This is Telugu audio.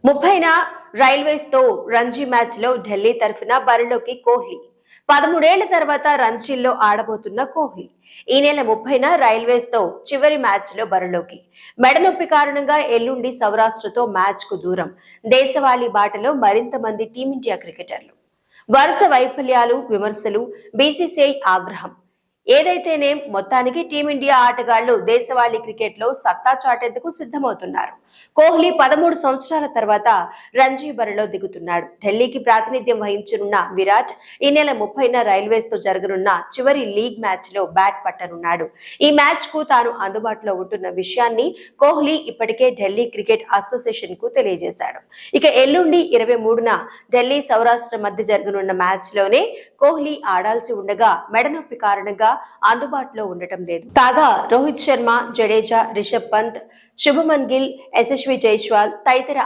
30న రైల్వేస్ తో రంజీ మ్యాచ్ లో ఢిల్లీ తరఫున బరిలోకి కోహ్లీ 13 ఏళ్ల తర్వాత రంజీల్లో ఆడబోతున్న కోహ్లీ ఈ నెల 30న రైల్వేస్ తో చివరి మ్యాచ్ లో బరిలోకి మెడనొప్పి కారణంగా ఎల్లుండి సౌరాష్ట్రతో మ్యాచ్ కు దూరం దేశవాళీ బాటలో మరింత మంది టీమిండియా క్రికెటర్లు వరుస వైఫల్యాలు విమర్శలు బీసీసీఐ ఆగ్రహం ఏదైతేనే మొత్తానికి టీమిండియా ఆటగాళ్లు దేశవాళీ క్రికెట్ లో సత్తా చాటేందుకు సిద్ధమవుతున్నారు. కోహ్లీ 13 సంవత్సరాల తర్వాత రంజీ బరిలో దిగుతున్నాడు. ఢిల్లీకి ప్రాతినిధ్యం వహించనున్న విరాట్ ఈ నెల 30న రైల్వేస్ తో జరగనున్న చివరి లీగ్ మ్యాచ్ లో బ్యాట్ పట్టనున్నాడు. ఈ మ్యాచ్ కు తాను అందుబాటులో ఉంటున్న విషయాన్ని కోహ్లీ ఇప్పటికే ఢిల్లీ క్రికెట్ అసోసియేషన్ కు తెలియజేశాడు. ఇక ఎల్లుండి 23న ఢిల్లీ సౌరాష్ట్ర మధ్య జరగనున్న మ్యాచ్ లోనే కోహ్లీ ఆడాల్సి ఉండగా మెడనొప్పి కారణంగా అందుబాటులో ఉండటం లేదు. కాగా రోహిత్ శర్మ, జడేజా, రిషబ్ పంత్, శుభమన్ గిల్, యశస్వి జైస్వాల్ తదితర